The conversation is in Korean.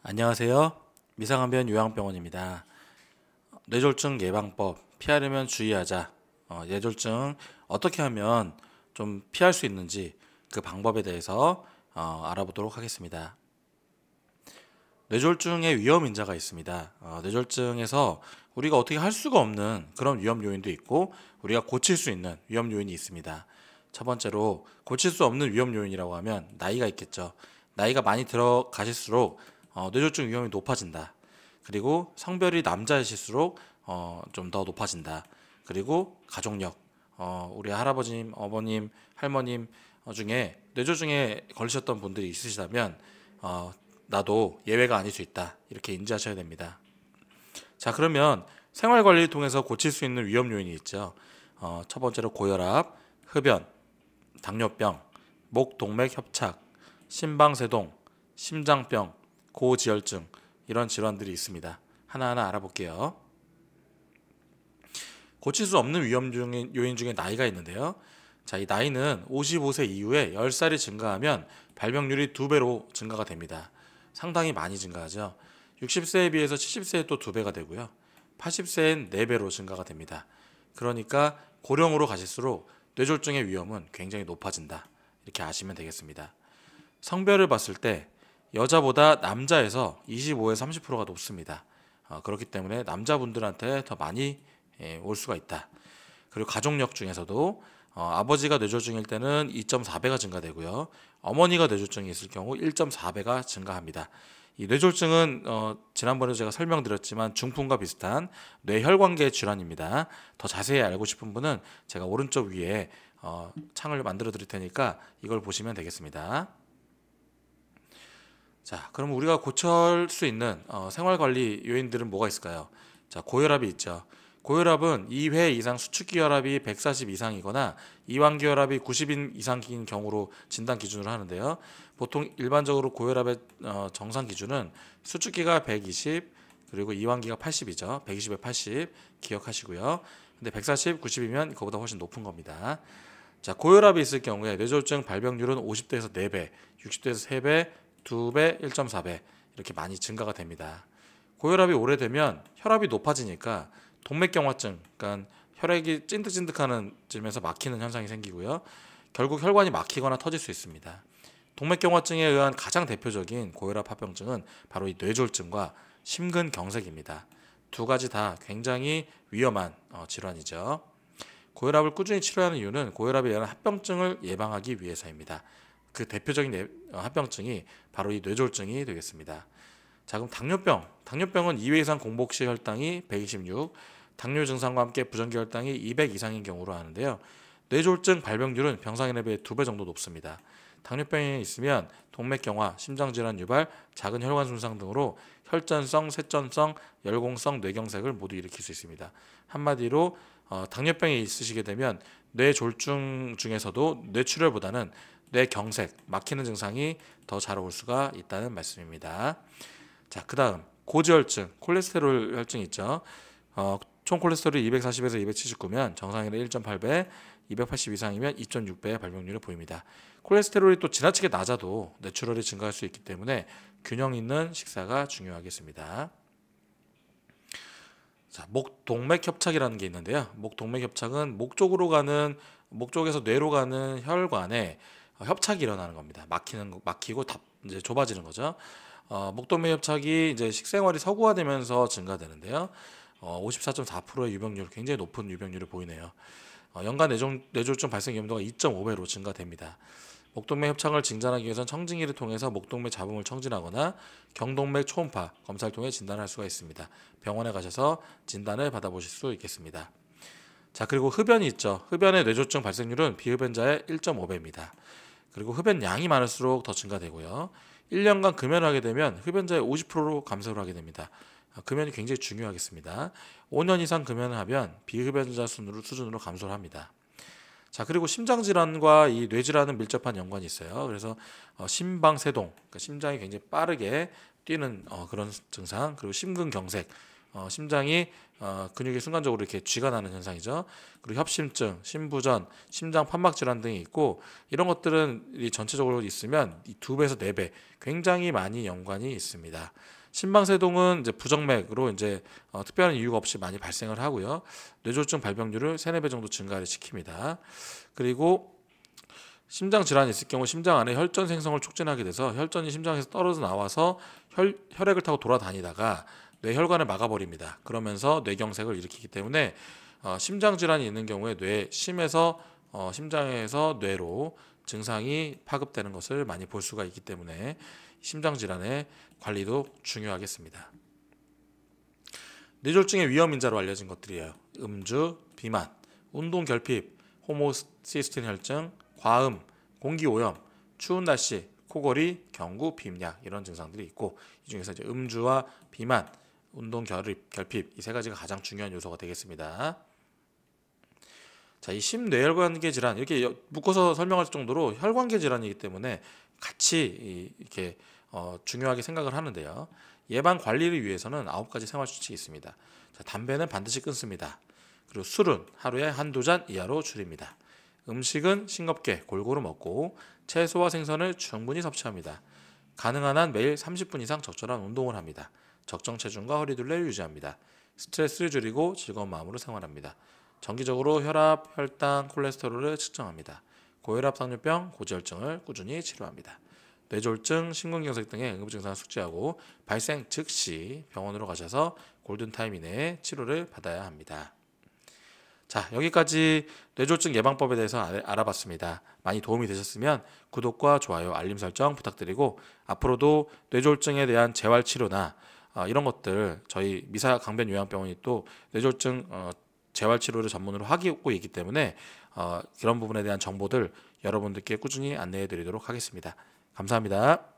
안녕하세요. 미상암변 요양병원입니다. 뇌졸중 예방법 피하려면 주의하자. 뇌졸중 어떻게 하면 좀 피할 수 있는지 그 방법에 대해서 알아보도록 하겠습니다. 뇌졸중의 위험 인자가 있습니다. 뇌졸중에서 우리가 어떻게 할 수가 없는 그런 위험 요인도 있고 우리가 고칠 수 있는 위험 요인이 있습니다. 첫 번째로 고칠 수 없는 위험 요인이라고 하면 나이가 있겠죠. 나이가 많이 들어가실수록 뇌졸중 위험이 높아진다. 그리고 성별이 남자이실수록 좀 더 높아진다. 그리고 가족력, 우리 할아버님, 어머님, 할머님 중에 뇌졸중에 걸리셨던 분들이 있으시다면 나도 예외가 아닐 수 있다. 이렇게 인지하셔야 됩니다. 자, 그러면 생활관리를 통해서 고칠 수 있는 위험 요인이 있죠. 첫 번째로 고혈압, 흡연, 당뇨병, 목 동맥 협착, 심방세동, 심장병, 고지혈증 이런 질환들이 있습니다. 하나하나 알아볼게요. 고칠 수 없는 위험 요인 중에 나이가 있는데요. 자, 이 나이는 55세 이후에 10살이 증가하면 발병률이 2배로 증가가 됩니다. 상당히 많이 증가하죠. 60세에 비해서 70세에 또 2배가 되고요. 80세엔 4배로 증가가 됩니다. 그러니까 고령으로 가실수록 뇌졸중의 위험은 굉장히 높아진다. 이렇게 아시면 되겠습니다. 성별을 봤을 때 여자보다 남자에서 25에서 30%가 높습니다. 그렇기 때문에 남자분들한테 더 많이 올 수가 있다. 그리고 가족력 중에서도 아버지가 뇌졸중일 때는 2.4배가 증가되고요. 어머니가 뇌졸중이 있을 경우 1.4배가 증가합니다. 이 뇌졸중은 지난번에 제가 설명드렸지만 중풍과 비슷한 뇌혈관계 질환입니다. 더 자세히 알고 싶은 분은 제가 오른쪽 위에 창을 만들어 드릴 테니까 이걸 보시면 되겠습니다. 자, 그럼 우리가 고칠 수 있는 생활관리 요인들은 뭐가 있을까요? 자, 고혈압이 있죠. 고혈압은 2회 이상 수축기 혈압이 140 이상이거나 이완기 혈압이 90인 이상인 경우로 진단 기준으로 하는데요. 보통 일반적으로 고혈압의 정상 기준은 수축기가 120 그리고 이완기가 80이죠. 120에 80 기억하시고요. 근데 140, 90이면 그거보다 훨씬 높은 겁니다. 자, 고혈압이 있을 경우에 뇌졸중 발병률은 50대에서 4배, 60대에서 3배, 2배, 1.4배 이렇게 많이 증가가 됩니다. 고혈압이 오래되면 혈압이 높아지니까 동맥경화증, 그러니까 혈액이 찐득찐득하는 쯤에서 막히는 현상이 생기고요. 결국 혈관이 막히거나 터질 수 있습니다. 동맥경화증에 의한 가장 대표적인 고혈압 합병증은 바로 이 뇌졸중과 심근경색입니다. 두 가지 다 굉장히 위험한 질환이죠. 고혈압을 꾸준히 치료하는 이유는 고혈압에 의한 합병증을 예방하기 위해서입니다. 그 대표적인 합병증이 바로 이 뇌졸중이 되겠습니다. 자, 그럼 당뇨병은 2회 이상 공복 시 혈당이 126, 당뇨 증상과 함께 부정기 혈당이 200 이상인 경우로 하는데요. 뇌졸중 발병률은 병상인에 비해 2배 정도 높습니다. 당뇨병이 있으면 동맥경화, 심장질환 유발, 작은 혈관 손상 등으로 혈전성, 쇄전성, 열공성 뇌경색을 모두 일으킬 수 있습니다. 한마디로 당뇨병이 있으시게 되면 뇌졸중 중에서도 뇌출혈보다는 뇌경색, 막히는 증상이 더 잘 올 수가 있다는 말씀입니다. 자, 그 다음 고지혈증, 콜레스테롤 혈증 있죠. 총 콜레스테롤이 240에서 279면 정상인의 1.8배, 280 이상이면 2.6배의 발병률을 보입니다. 콜레스테롤이 또 지나치게 낮아도 뇌출혈이 증가할 수 있기 때문에 균형 있는 식사가 중요하겠습니다. 자, 목 동맥 협착이라는 게 있는데요. 목 동맥 협착은 목 쪽에서 뇌로 가는 혈관에 협착이 일어나는 겁니다. 막히고 이제 좁아지는 거죠. 목동맥 협착이 이제 식생활이 서구화되면서 증가되는데요. 54.4%의 유병률, 굉장히 높은 유병률을 보이네요. 연간 뇌졸중 발생 위험도가 2.5배로 증가됩니다. 목동맥 협착을 진단하기 위해서는 청진기를 통해서 목동맥 잡음을 청진하거나 경동맥 초음파 검사를 통해 진단할 수가 있습니다. 병원에 가셔서 진단을 받아보실 수 있겠습니다. 자, 그리고 흡연이 있죠. 흡연의 뇌졸중 발생률은 비흡연자의 1.5배입니다. 그리고 흡연 양이 많을수록 더 증가되고요. 1년간 금연을 하게 되면 흡연자의 50%로 감소를 하게 됩니다. 금연이 굉장히 중요하겠습니다. 5년 이상 금연을 하면 비흡연자 수준으로 감소를 합니다. 자, 그리고 심장질환과 이 뇌질환은 밀접한 연관이 있어요. 그래서 심방세동, 그러니까 심장이 굉장히 빠르게 뛰는 그런 증상, 그리고 심근경색, 심장이 근육이 순간적으로 이렇게 쥐가 나는 현상이죠. 그리고 협심증, 심부전, 심장 판막 질환 등이 있고 이런 것들은 이 전체적으로 있으면 이 2배에서 4배 굉장히 많이 연관이 있습니다. 심방세동은 이제 부정맥으로 이제 특별한 이유가 없이 많이 발생을 하고요. 뇌졸중 발병률을 3, 4배 정도 증가를 시킵니다. 그리고 심장 질환이 있을 경우 심장 안에 혈전 생성을 촉진하게 돼서 혈전이 심장에서 떨어져 나와서 혈액을 타고 돌아다니다가 뇌혈관을 막아버립니다. 그러면서 뇌경색을 일으키기 때문에 심장 질환이 있는 경우에 뇌 심에서 심장에서 뇌로 증상이 파급되는 것을 많이 볼 수가 있기 때문에 심장 질환의 관리도 중요하겠습니다. 뇌졸중의 위험 인자로 알려진 것들이에요. 음주, 비만, 운동 결핍, 호모시스틴 혈증, 과음, 공기오염, 추운 날씨, 코골이, 경구, 비임약 이런 증상들이 있고 이 중에서 이제 음주와 비만, 운동 결핍 이 세 가지가 가장 중요한 요소가 되겠습니다. 자, 이 심뇌혈관계 질환 이렇게 묶어서 설명할 정도로 혈관계 질환이기 때문에 같이 이렇게 중요하게 생각을 하는데요. 예방 관리를 위해서는 9가지 생활 수칙이 있습니다. 자, 담배는 반드시 끊습니다. 그리고 술은 하루에 1~2잔 이하로 줄입니다. 음식은 싱겁게 골고루 먹고 채소와 생선을 충분히 섭취합니다. 가능한 한 매일 30분 이상 적절한 운동을 합니다. 적정 체중과 허리둘레를 유지합니다. 스트레스를 줄이고 즐거운 마음으로 생활합니다. 정기적으로 혈압, 혈당, 콜레스테롤을 측정합니다. 고혈압, 당뇨병, 고지혈증을 꾸준히 치료합니다. 뇌졸중, 심근경색 등의 응급증상을 숙지하고 발생 즉시 병원으로 가셔서 골든타임 이내에 치료를 받아야 합니다. 자, 여기까지 뇌졸중 예방법에 대해서 알아봤습니다. 많이 도움이 되셨으면 구독과 좋아요, 알림 설정 부탁드리고 앞으로도 뇌졸중에 대한 재활치료나 이런 것들 저희 미사강변요양병원이 또 뇌졸중 재활치료를 전문으로 하고 있기 때문에 그런 부분에 대한 정보들 여러분들께 꾸준히 안내해 드리도록 하겠습니다. 감사합니다.